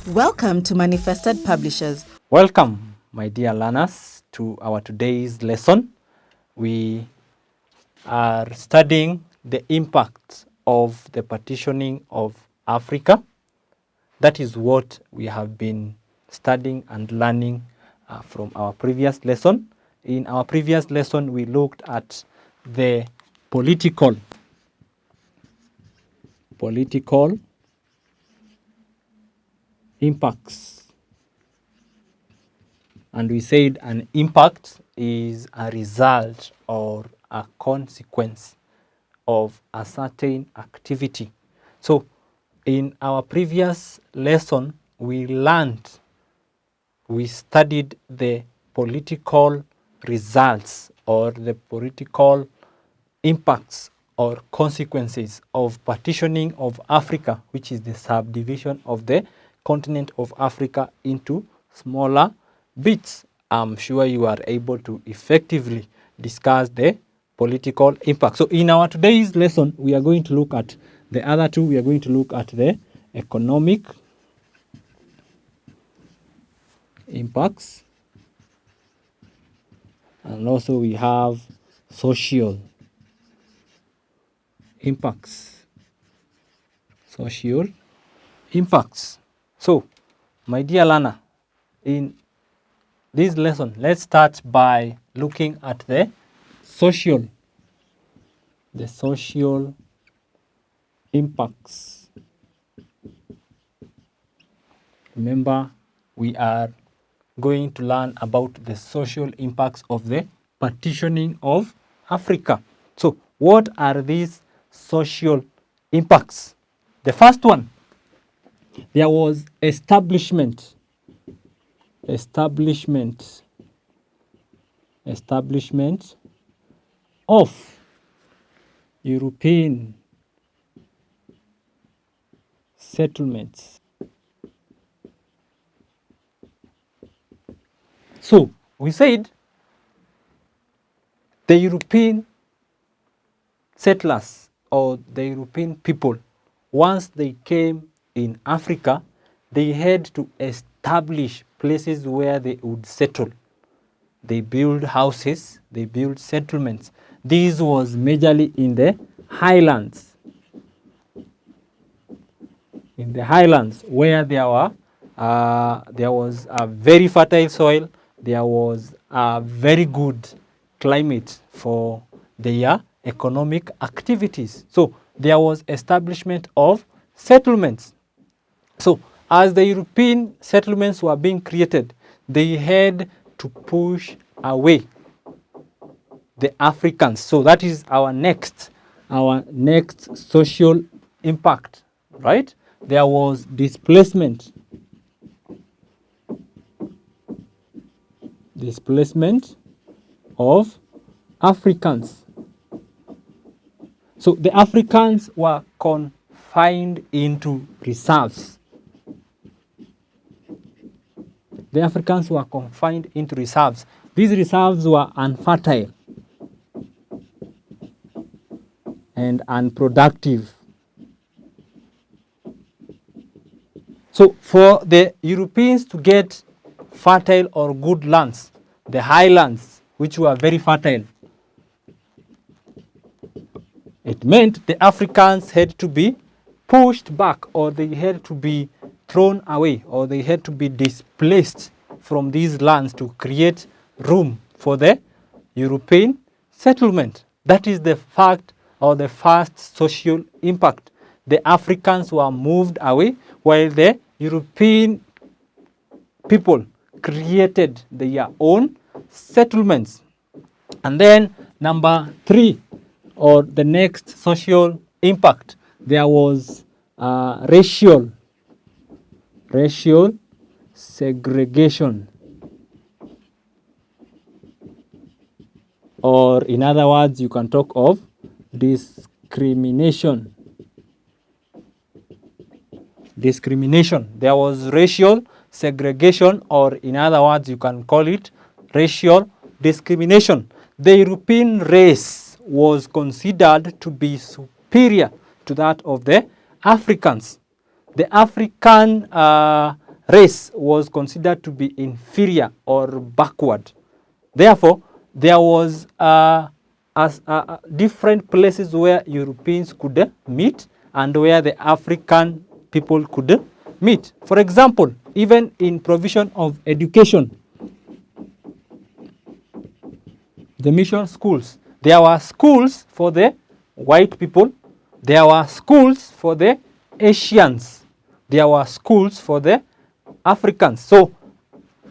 Welcome to Manifested Publishers. Welcome, my dear learners, to our today's lesson. We are studying the impact of the partitioning of Africa. That is what we have been studying and learning from our previous lesson. In our previous lesson, we looked at the political impacts. And we said an impact is a result or a consequence of a certain activity. So in our previous lesson, we studied the political results or the political impacts or consequences of partitioning of Africa, which is the subdivision of the continent of Africa into smaller bits. I'm sure you are able to effectively discuss the political impact. So in our today's lesson, we are going to look at the other two. We are going to look at the economic impacts, and also we have social impacts. So, my dear learner, in this lesson, let's start by looking at the social impacts. Remember, we are going to learn about the social impacts of the partitioning of Africa. So, what are these social impacts? The first one, there was establishment of European settlements. So, we said the European settlers or the European people, once they came in Africa, they had to establish places where they would settle. They build houses, they build settlements. This was majorly in the highlands. In the highlands, where there was a very fertile soil, there was a very good climate for their economic activities. So there was establishment of settlements. So as the European settlements were being created, they had to push away the Africans. So that is our next social impact, right? There was displacement of Africans. So the Africans were confined into reserves. These reserves were unfertile and unproductive. So for the Europeans to get fertile or good lands, the highlands, which were very fertile, it meant the Africans had to be pushed back, or they had to be thrown away, or they had to be displaced from these lands to create room for the European settlement. That is the fact, or the first social impact. The Africans were moved away while the European people created their own settlements. And then number 3, or the next social impact, there was racial segregation, or in other words, you can talk of discrimination. There was racial segregation, or in other words, you can call it racial discrimination. The European race was considered to be superior to that of the Africans. The African race was considered to be inferior or backward. Therefore, there was different places where Europeans could meet and where the African people could meet. For example, even in provision of education, the mission schools, there were schools for the white people, there were schools for the Asians, there were schools for the Africans. So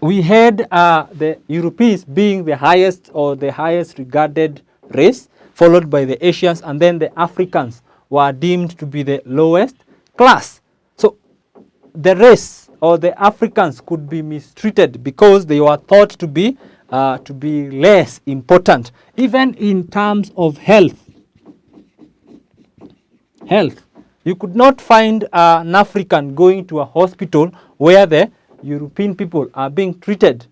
we had the Europeans being the highest or the highest regarded race, followed by the Asians, and then the Africans were deemed to be the lowest class. So the race or the Africans could be mistreated because they were thought to be less important, even in terms of health. You could not find an African going to a hospital where the European people are being treated.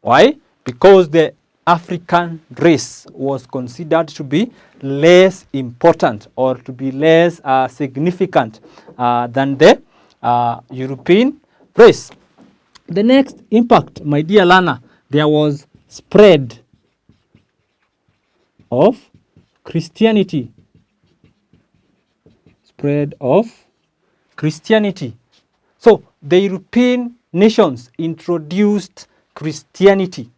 Why? Because the African race was considered to be less important or to be less significant than the European race. The next impact, my dear learner, there was spread of Christianity. Spread of Christianity. So the European nations introduced Christianity,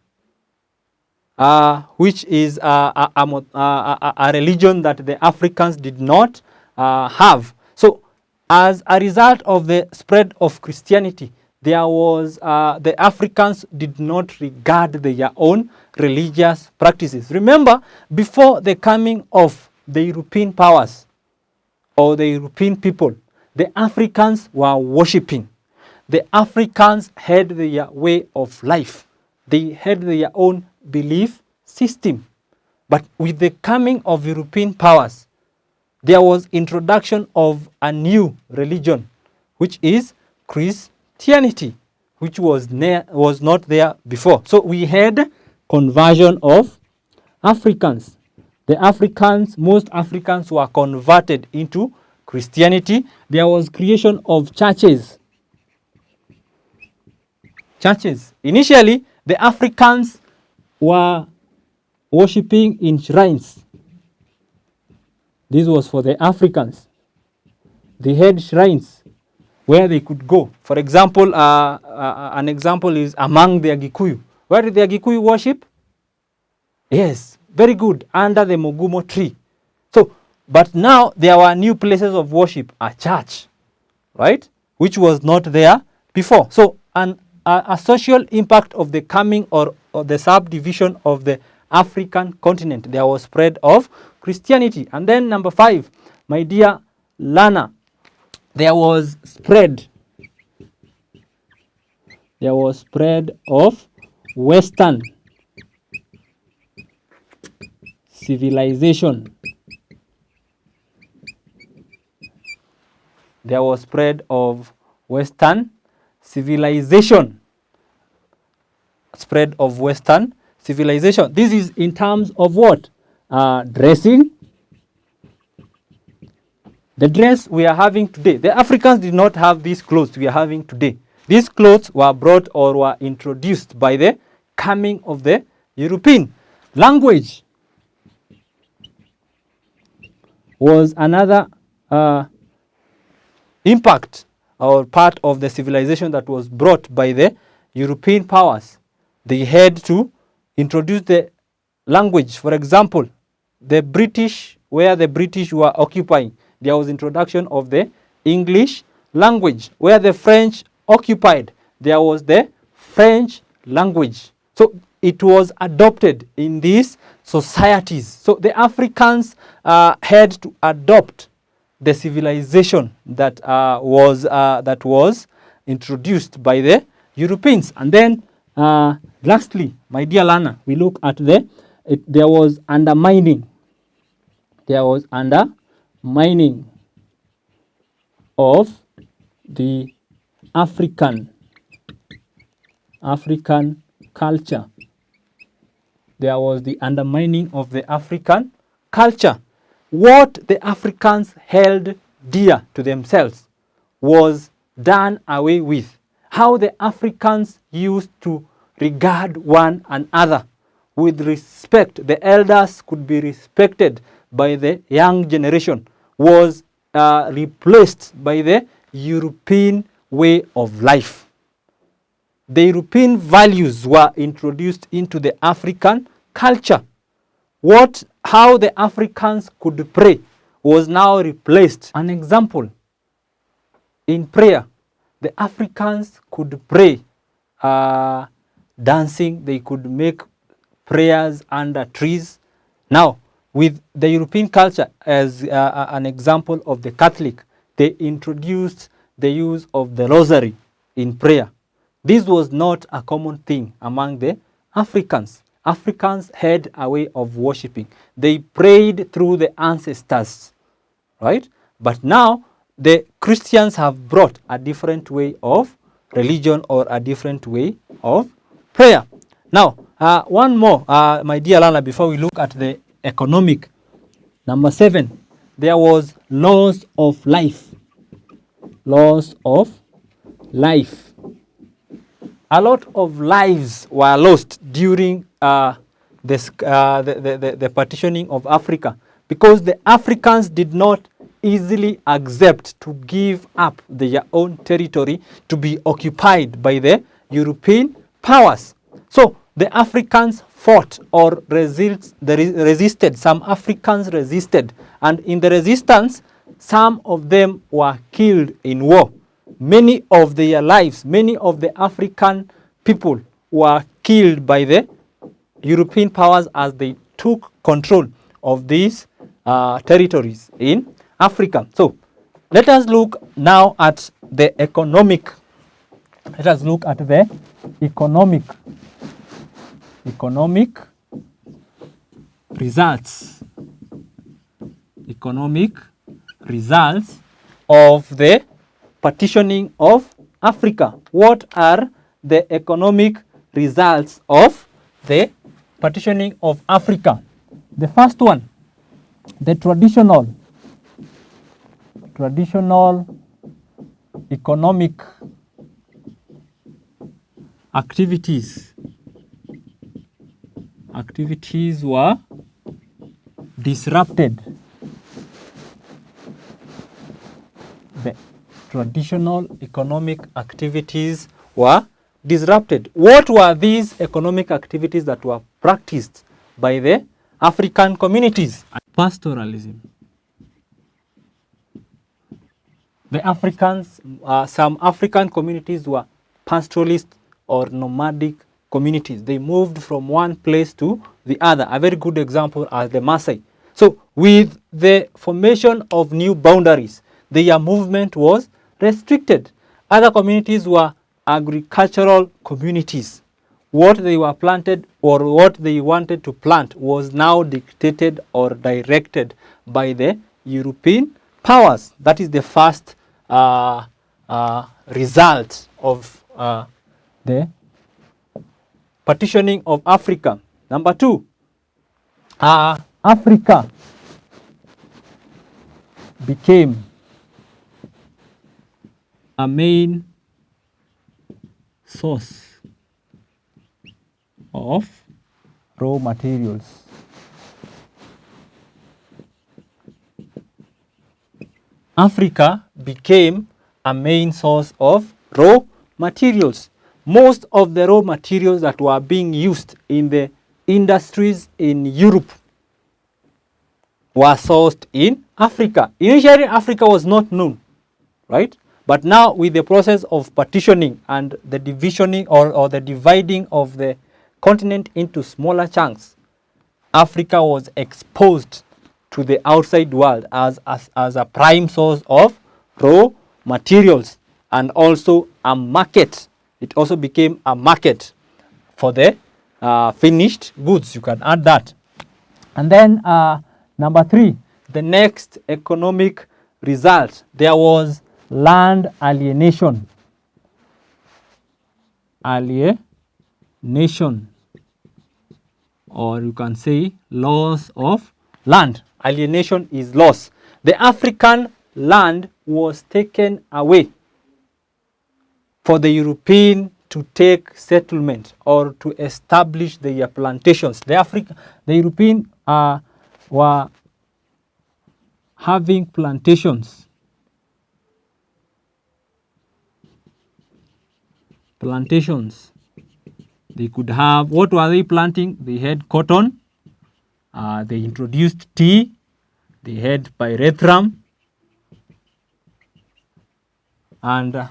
which is a religion that the Africans did not have. So as a result of the spread of Christianity, there was the Africans did not regard their own religious practices. Remember, before the coming of the European powers or the European people, the Africans were worshipping. The Africans had their way of life. They had their own belief system. But with the coming of European powers, there was introduction of a new religion, which is Christianity, which was not there before. So we had conversion of Africans. The Africans, most Africans were converted into Christianity. There was creation of churches. Initially, the Africans were worshipping in shrines. This was for the Africans. They had shrines where they could go. For example, an example is among the Gikuyu. Where did the Gikuyu worship? Yes, very good, under the Mogumo tree. So, but now there were new places of worship, a church, right? Which was not there before. So, a social impact of the coming or the subdivision of the African continent, there was spread of Christianity. And then number 5, my dear learner, there was spread of Western civilization. There was spread of Western civilization. Spread of Western civilization. This is in terms of what? Dressing. The dress we are having today. The Africans did not have these clothes we are having today. These clothes were brought or were introduced by the coming of the European. Language was another impact or part of the civilization that was brought by the European powers. They had to introduce the language. For example, the British, where the British were occupying, there was introduction of the English language. Where the French occupied, there was the French language. So it was adopted in these societies. So the Africans had to adopt the civilization that was introduced by the Europeans. And then lastly, my dear learner, we look at there was undermining. There was undermining of the African culture. There was the undermining of the African culture. What the Africans held dear to themselves was done away with. how the Africans used to regard one another with respect. The elders could be respected by the young generation, was replaced by the European way of life. The European values were introduced into the African culture. How the Africans could pray was now replaced. An example, in prayer, the Africans could pray dancing, they could make prayers under trees. Now, with the European culture as an example of the Catholic, they introduced the use of the rosary in prayer. This was not a common thing among the Africans. Africans had a way of worshiping. They prayed through the ancestors, right? But now the Christians have brought a different way of religion or a different way of prayer. Now, one more, my dear Lana, before we look at the economic. Number 7, there was laws of life. Laws of life. A lot of lives were lost during the partitioning of Africa, because the Africans did not easily accept to give up their own territory to be occupied by the European powers. So the Africans fought or resisted. Some Africans resisted, and in the resistance, some of them were killed in war. Many of their lives, many of the African people were killed by the European powers as they took control of these territories in Africa. So let us look now at the economic. Let us look at the economic results. Economic results of the partitioning of Africa. What are the economic results of the partitioning of Africa? The first one, the traditional economic activities were disrupted. The traditional economic activities were disrupted. What were these economic activities that were practiced by the African communities? Pastoralism. The Africans, some African communities were pastoralist or nomadic communities. They moved from one place to the other. A very good example are the Maasai. So with the formation of new boundaries, their movement was restricted. Other communities were agricultural communities. What they were planted or what they wanted to plant was now dictated or directed by the European powers. That is the first result of the partitioning of Africa. Number 2, Africa became a main source of raw materials. Africa became a main source of raw materials. Most of the raw materials that were being used in the industries in Europe were sourced in Africa. Initially, Africa was not known, right? But now with the process of partitioning and the divisioning or the dividing of the continent into smaller chunks, Africa was exposed to the outside world as a prime source of raw materials and also a market. It also became a market for the finished goods. You can add that. And then number 3, the next economic result, there was land alienation. Alienation, or you can say loss of land. Alienation is loss. The African land was taken away for the European to take settlement or to establish their plantations. The European were having plantations. Plantations. They could have, what were they planting? They had cotton, they introduced tea, they had pyrethrum, and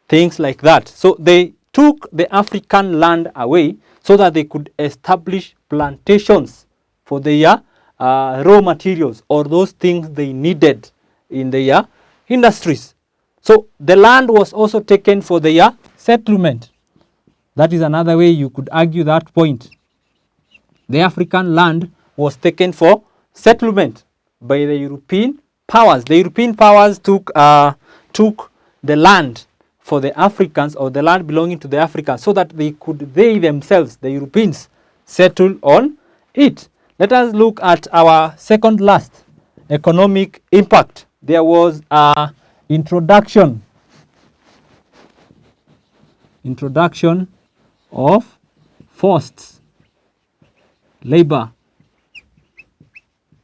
things like that. So they took the African land away so that they could establish plantations for their raw materials or those things they needed in their industries. So the land was also taken for their settlement. That is another way you could argue that point. The African land was taken for settlement by the European powers. The European powers took the land for the Africans, or the land belonging to the Africans, so that they themselves, the Europeans, settle on it. Let us look at our second last economic impact. There was introduction of forced labor.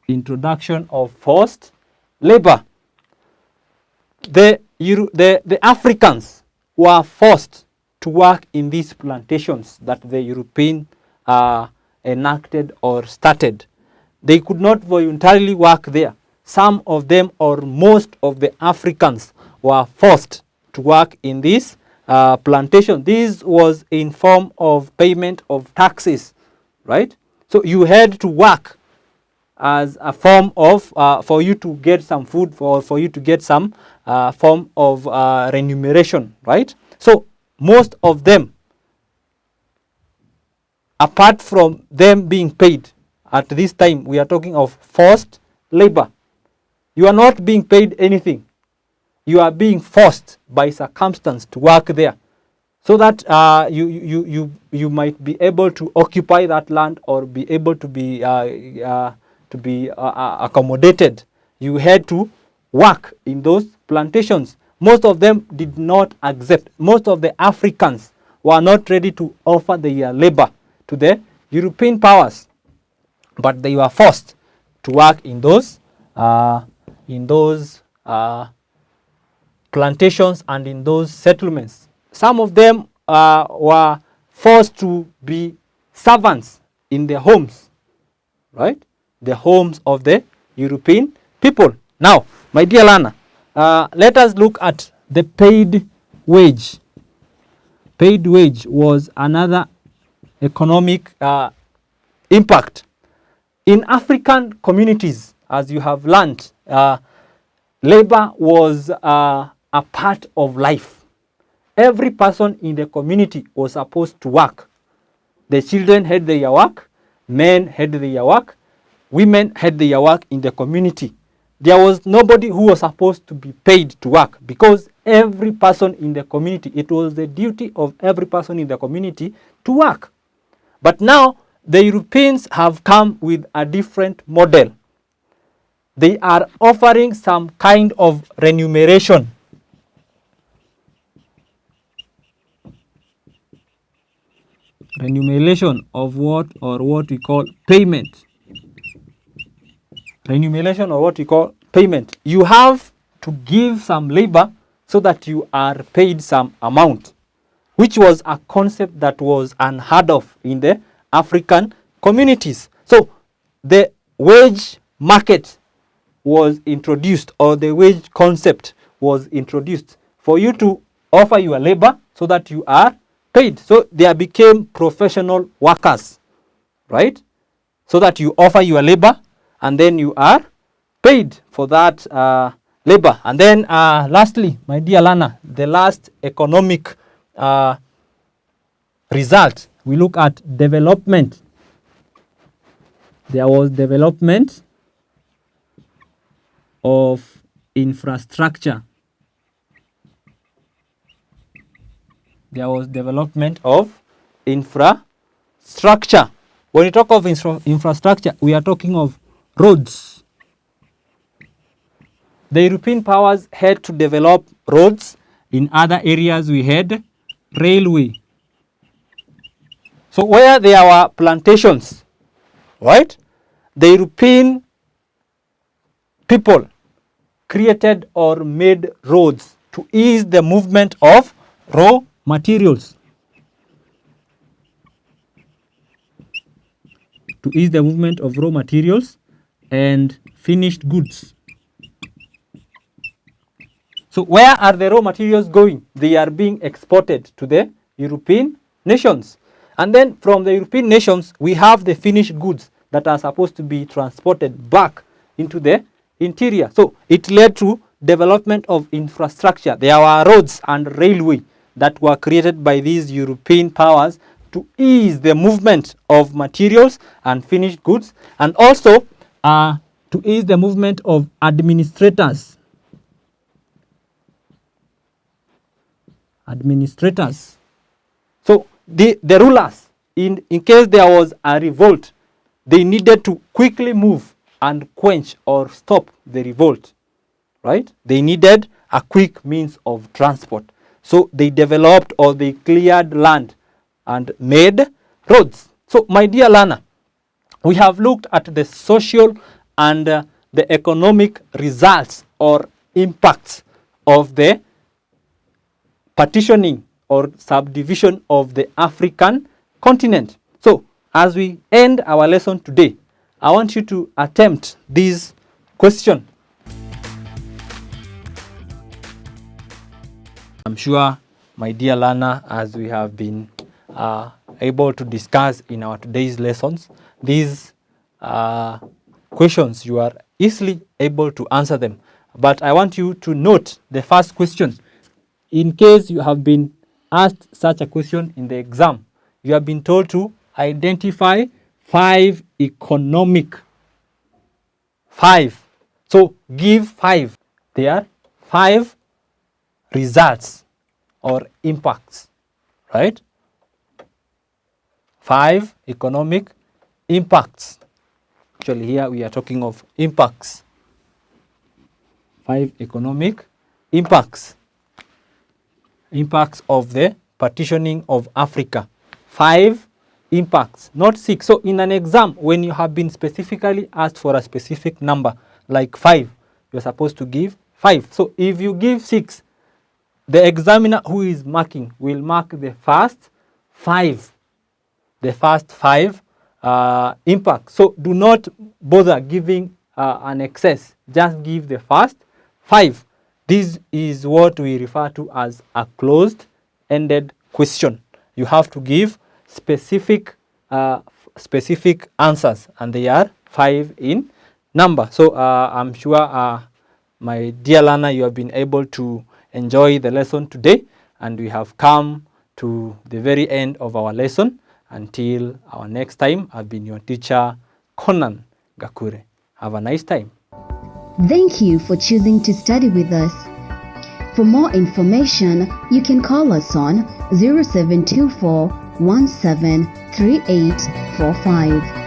Introduction of forced labor. The Africans were forced to work in these plantations that the European enacted or started. They could not voluntarily work there. Some of them, or most of the Africans, were forced to work in this plantation. This was in form of payment of taxes, right? So you had to work as a form of, for you to get some food, for you to get some form of remuneration, right? So most of them, apart from them being paid, at this time we are talking of forced labor. You are not being paid anything. You are being forced by circumstance to work there, so that you might be able to occupy that land or be able to be accommodated. You had to work in those plantations. Most of them did not accept. Most of the Africans were not ready to offer their labor to the European powers, but they were forced to work in those plantations and in those settlements. Some of them were forced to be servants in their homes, right? The homes of the European people. Now, my dear Lana, let us look at the paid wage. Paid wage was another economic impact. In African communities, as you have learned, labor was a part of life. Every person in the community was supposed to work. The children had their work, men had their work, women had their work in the community. There was nobody who was supposed to be paid to work, because every person in the community, it was the duty of every person in the community to work. But now the Europeans have come with a different model. They are offering some kind of remuneration. Remuneration of what we call payment. Remuneration, or what we call payment. You have to give some labor so that you are paid some amount, which was a concept that was unheard of in the African communities. So the wage market was introduced, or the wage concept was introduced, for you to offer your labor so that you are paid. So there became professional workers, right? So that you offer your labor and then you are paid for that labor. And then lastly, my dear Lana, the last economic result, we look at development. There was development of infrastructure. There was development of infrastructure. When we talk of infrastructure, we are talking of roads. The European powers had to develop roads, In other areas, we had railway. So where there were plantations, right, the European people created or made roads to ease the movement of raw materials. To ease the movement of raw materials and finished goods. So where are the raw materials going? They are being exported to the European nations. And then from the European nations, we have the finished goods that are supposed to be transported back into the interior. So it led to development of infrastructure. There were roads and railway that were created by these European powers to ease the movement of materials and finished goods, and also to ease the movement of administrators. So the rulers, in case there was a revolt, they needed to quickly move and quench or stop the revolt, right? They needed a quick means of transport. So they developed or they cleared land and made roads. So my dear learner, we have looked at the social and the economic results or impacts of the partitioning or subdivision of the African continent. So as we end our lesson today, I want you to attempt this question. I'm sure, my dear learner, as we have been able to discuss in our today's lessons, these questions, you are easily able to answer them. But I want you to note the first question. In case you have been asked such a question in the exam, you have been told to identify 5 economic. 5. So give 5. There are 5 results or impacts, right? 5 economic impacts. Actually, here we are talking of impacts. 5 economic impacts. Impacts of the partitioning of Africa. 5 impacts, not 6. So in an exam, when you have been specifically asked for a specific number, like 5, you're supposed to give 5. So if you give 6, the examiner who is marking will mark the first 5. The first 5 impacts. So do not bother giving an excess. Just give the first 5. This is what we refer to as a closed-ended question. You have to give specific answers, and they are 5 in number. So I'm sure, my dear learner, you have been able to enjoy the lesson today, and we have come to the very end of our lesson. Until our next time, I've been your teacher, Conan Gakure. Have a nice time. Thank you for choosing to study with us. For more information, you can call us on 0724 173845.